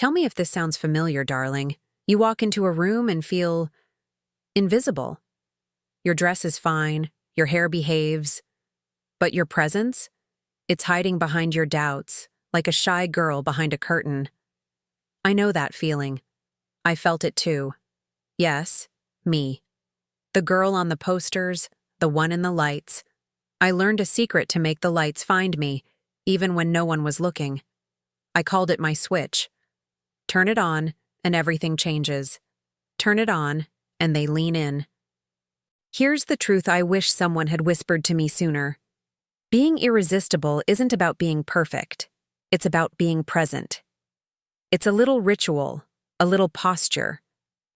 Tell me if this sounds familiar, darling. You walk into a room and feel invisible. Your dress is fine, your hair behaves, but your presence? It's hiding behind your doubts, like a shy girl behind a curtain. I know that feeling. I felt it too. Yes, me. The girl on the posters, the one in the lights. I learned a secret to make the lights find me, even when no one was looking. I called it my switch. Turn it on, and everything changes. Turn it on, and they lean in. Here's the truth I wish someone had whispered to me sooner. Being irresistible isn't about being perfect. It's about being present. It's a little ritual, a little posture,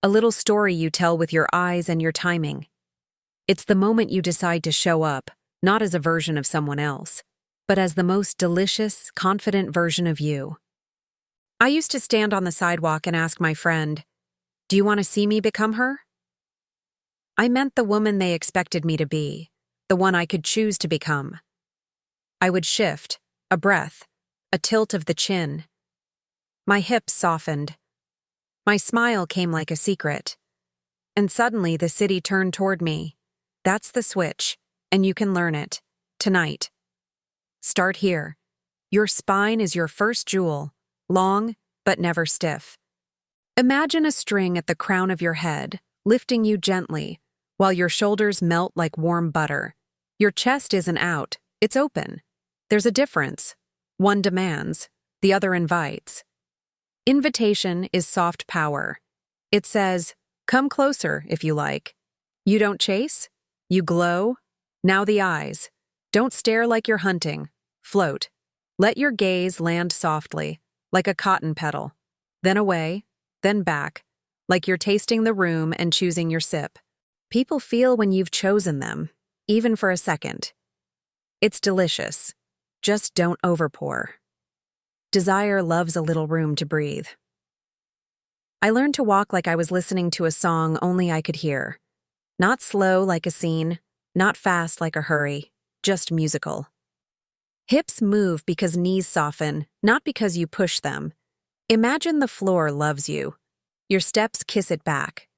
a little story you tell with your eyes and your timing. It's the moment you decide to show up, not as a version of someone else, but as the most delicious, confident version of you. I used to stand on the sidewalk and ask my friend, "Do you want to see me become her?" I meant the woman they expected me to be, the one I could choose to become. I would shift, a breath, a tilt of the chin. My hips softened. My smile came like a secret. And suddenly the city turned toward me. That's the switch, and you can learn it. Tonight. Start here. Your spine is your first jewel, long but never stiff. Imagine a string at the crown of your head, lifting you gently, while your shoulders melt like warm butter. Your chest isn't out, it's open. There's a difference. One demands, the other invites. Invitation is soft power. It says, "Come closer if you like." You don't chase, you glow. Now the eyes. Don't stare like you're hunting. Float. Let your gaze land softly, like a cotton petal. Then away, then back, like you're tasting the room and choosing your sip. People feel when you've chosen them, even for a second. It's delicious. Just don't overpour. Desire loves a little room to breathe. I learned to walk like I was listening to a song only I could hear. Not slow like a scene, not fast like a hurry, just musical. Hips move because knees soften, not because you push them. Imagine the floor loves you. Your steps kiss it back.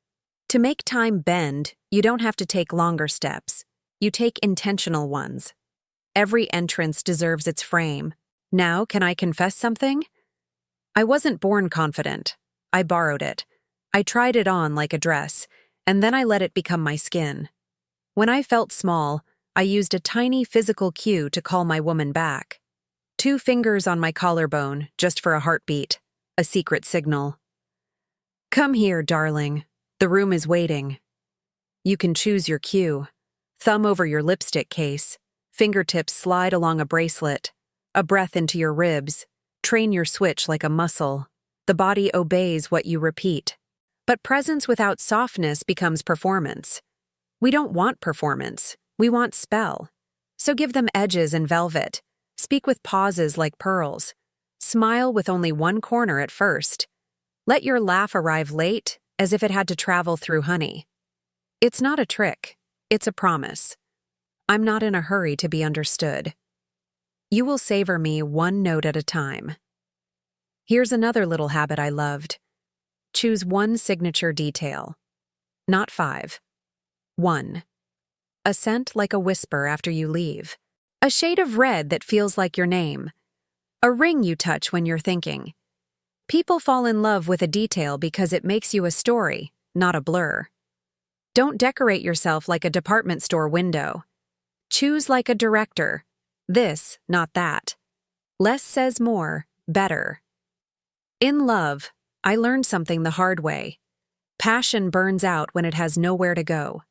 To make time bend, you don't have to take longer steps. You take intentional ones. Every entrance deserves its frame. Now, can I confess something? I wasn't born confident. I borrowed it. I tried it on like a dress, and then I let it become my skin. When I felt small, I used a tiny physical cue to call my woman back. 2 fingers on my collarbone, just for a heartbeat, a secret signal. Come here, darling. The room is waiting. You can choose your cue. Thumb over your lipstick case. Fingertips slide along a bracelet. A breath into your ribs. Train your switch like a muscle. The body obeys what you repeat. But presence without softness becomes performance. We don't want performance. We want spell. So give them edges and velvet. Speak with pauses like pearls. Smile with only one corner at first. Let your laugh arrive late, as if it had to travel through honey. It's not a trick. It's a promise. I'm not in a hurry to be understood. You will savor me one note at a time. Here's another little habit I loved. Choose one signature detail. Not 5. 1. A scent like a whisper after you leave. A shade of red that feels like your name. A ring you touch when you're thinking. People fall in love with a detail because it makes you a story, not a blur. Don't decorate yourself like a department store window. Choose like a director. This, not that. Less says more, better. In love, I learned something the hard way. Passion burns out when it has nowhere to go.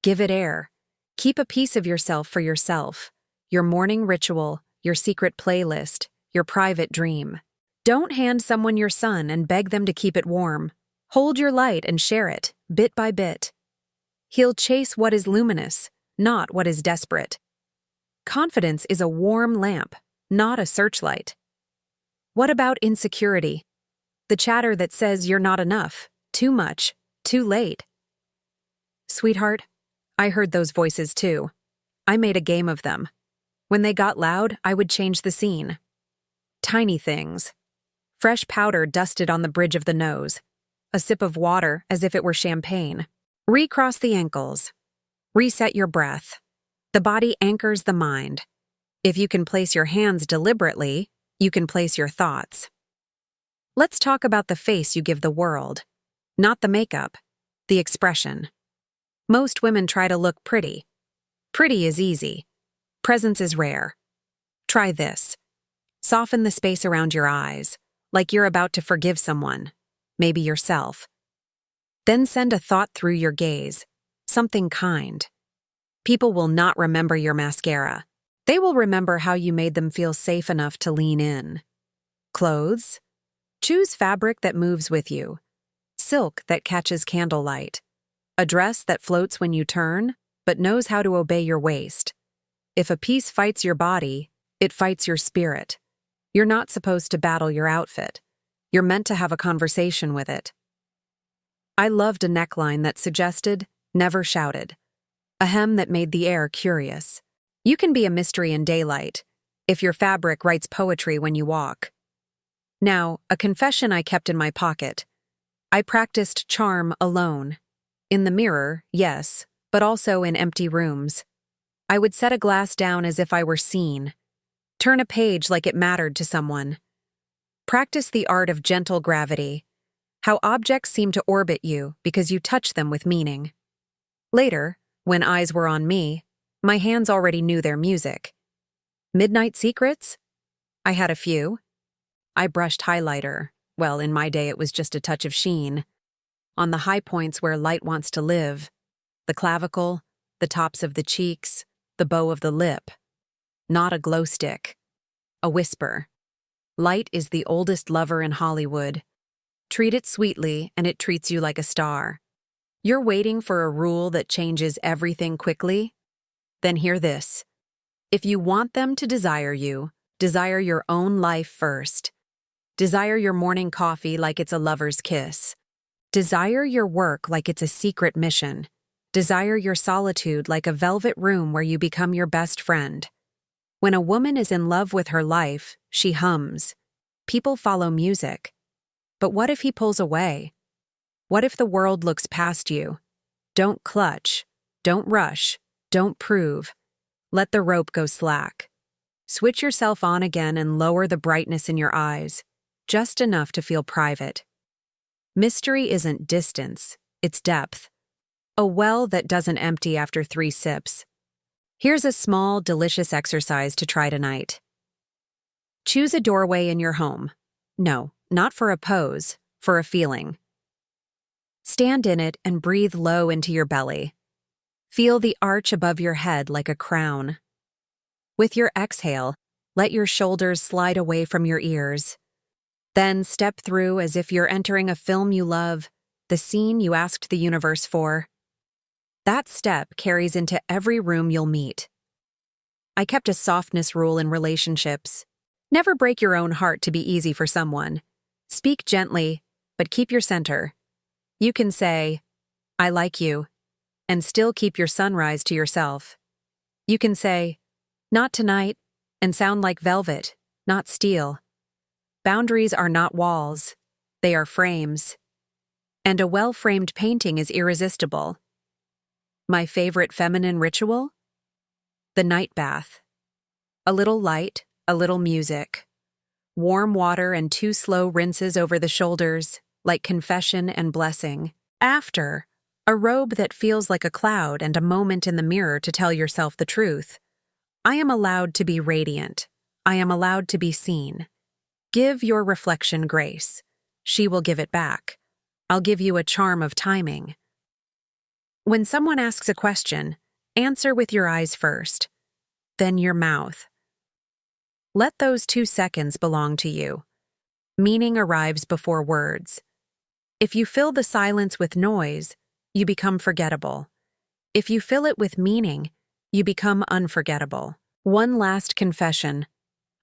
Give it air. Keep a piece of yourself for yourself. Your morning ritual, your secret playlist, your private dream. Don't hand someone your sun and beg them to keep it warm. Hold your light and share it, bit by bit. He'll chase what is luminous, not what is desperate. Confidence is a warm lamp, not a searchlight. What about insecurity? The chatter that says you're not enough, too much, too late. Sweetheart, I heard those voices too. I made a game of them. When they got loud, I would change the scene. Tiny things. fresh powder dusted on the bridge of the nose, a sip of water as if it were champagne. Recross the ankles. Reset your breath. The body anchors the mind. If you can place your hands deliberately, you can place your thoughts. Let's talk about the face you give the world. Not the makeup, the expression. Most women try to look pretty. Pretty is easy. Presence is rare. Try this. Soften the space around your eyes, like you're about to forgive someone, maybe yourself. Then send a thought through your gaze, something kind. People will not remember your mascara. They will remember how you made them feel safe enough to lean in. Clothes? Choose fabric that moves with you. Silk that catches candlelight. A dress that floats when you turn, but knows how to obey your waist. If a piece fights your body, it fights your spirit. You're not supposed to battle your outfit. You're meant to have a conversation with it. I loved a neckline that suggested, never shouted. A hem that made the air curious. You can be a mystery in daylight, if your fabric writes poetry when you walk. Now, a confession I kept in my pocket. I practiced charm alone. In the mirror, yes, but also in empty rooms. I would set a glass down as if I were seen. Turn a page like it mattered to someone. Practice the art of gentle gravity, how objects seem to orbit you because you touch them with meaning. Later, when eyes were on me, my hands already knew their music. Midnight secrets? I had a few. I brushed highlighter. Well, in my day it was just a touch of sheen. On the high points where light wants to live. The clavicle, the tops of the cheeks, the bow of the lip. Not a glow stick. A whisper. Light is the oldest lover in Hollywood. Treat it sweetly and it treats you like a star. You're waiting for a rule that changes everything quickly? Then hear this. If you want them to desire you, desire your own life first. Desire your morning coffee like it's a lover's kiss. Desire your work like it's a secret mission. Desire your solitude like a velvet room where you become your best friend. When a woman is in love with her life, she hums. People follow music. But what if he pulls away? What if the world looks past you? Don't clutch. Don't rush. Don't prove. Let the rope go slack. Switch yourself on again and lower the brightness in your eyes, just enough to feel private. Mystery isn't distance, it's depth. A well that doesn't empty after 3 sips. Here's a small, delicious exercise to try tonight. Choose a doorway in your home. No, not for a pose, for a feeling. Stand in it and breathe low into your belly. Feel the arch above your head like a crown. With your exhale, let your shoulders slide away from your ears. Then step through as if you're entering a film you love, the scene you asked the universe for. That step carries into every room you'll meet. I kept a softness rule in relationships. Never break your own heart to be easy for someone. Speak gently, but keep your center. You can say, I like you, and still keep your sunrise to yourself. You can say, not tonight, and sound like velvet, not steel. Boundaries are not walls, they are frames. And a well-framed painting is irresistible. My favorite feminine ritual? The night bath. A little light, a little music. Warm water and 2 slow rinses over the shoulders, like confession and blessing. After, a robe that feels like a cloud and a moment in the mirror to tell yourself the truth. I am allowed to be radiant. I am allowed to be seen. Give your reflection grace. She will give it back. I'll give you a charm of timing. When someone asks a question, answer with your eyes first, then your mouth. Let those 2 seconds belong to you. Meaning arrives before words. If you fill the silence with noise, you become forgettable. If you fill it with meaning, you become unforgettable. One last confession.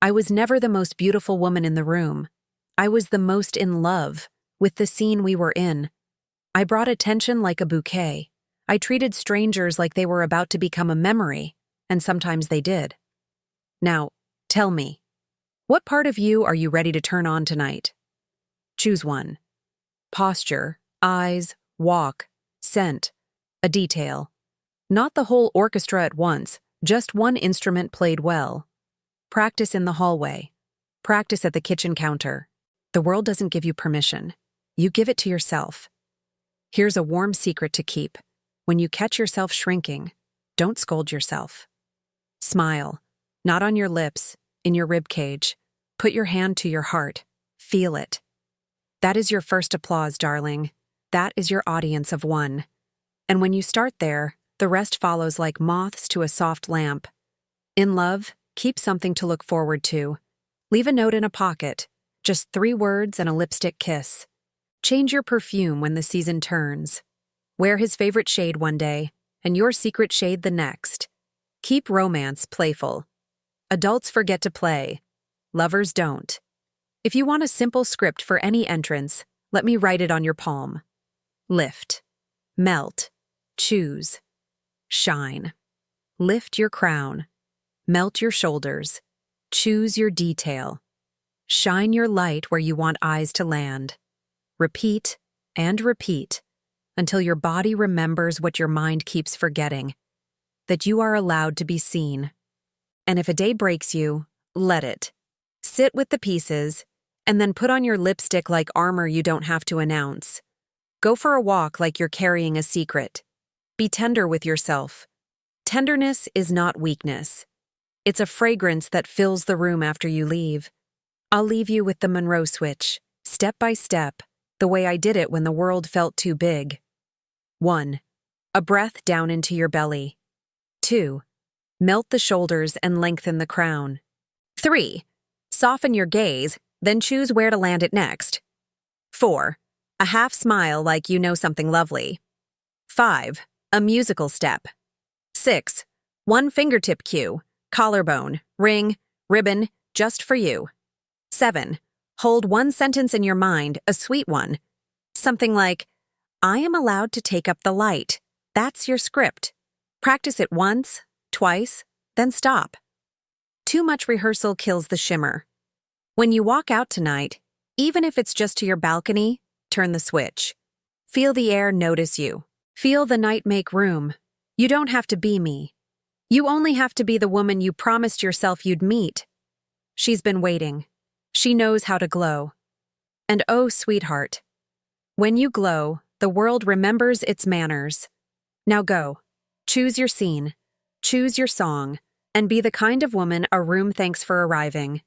I was never the most beautiful woman in the room. I was the most in love with the scene we were in. I brought attention like a bouquet. I treated strangers like they were about to become a memory, and sometimes they did. Now, tell me, what part of you are you ready to turn on tonight? Choose one. Posture, eyes, walk, scent, a detail. Not the whole orchestra at once, just one instrument played well. Practice in the hallway. Practice at the kitchen counter. The world doesn't give you permission. You give it to yourself. Here's a warm secret to keep. When you catch yourself shrinking, don't scold yourself. Smile, not on your lips, in your rib cage. Put your hand to your heart. Feel it. That is your first applause, darling. That is your audience of one. And when you start there, the rest follows like moths to a soft lamp. In love, keep something to look forward to. Leave a note in a pocket, just 3 words and a lipstick kiss. Change your perfume when the season turns. Wear his favorite shade one day, and your secret shade the next. Keep romance playful. Adults forget to play. Lovers don't. If you want a simple script for any entrance, let me write it on your palm. Lift. Melt. Choose. Shine. Lift your crown. Melt your shoulders. Choose your detail. Shine your light where you want eyes to land. Repeat and repeat until your body remembers what your mind keeps forgetting, that you are allowed to be seen. And if a day breaks you, let it. Sit with the pieces, and then put on your lipstick like armor you don't have to announce. Go for a walk like you're carrying a secret. Be tender with yourself. Tenderness is not weakness. It's a fragrance that fills the room after you leave. I'll leave you with the Monroe Switch, step by step, the way I did it when the world felt too big. 1. A breath down into your belly. 2. Melt the shoulders and lengthen the crown. 3. Soften your gaze, then choose where to land it next. 4. A half smile like you know something lovely. 5. A musical step. 6. One fingertip cue, collarbone, ring, ribbon, just for you. 7. Hold one sentence in your mind, a sweet one. Something like, I am allowed to take up the light. That's your script. Practice it once, twice, then stop. Too much rehearsal kills the shimmer. When you walk out tonight, even if it's just to your balcony, turn the switch. Feel the air notice you. Feel the night make room. You don't have to be me. You only have to be the woman you promised yourself you'd meet. She's been waiting. She knows how to glow. And oh, sweetheart, when you glow, the world remembers its manners. Now go. Choose your scene. Choose your song. And be the kind of woman a room thanks for arriving.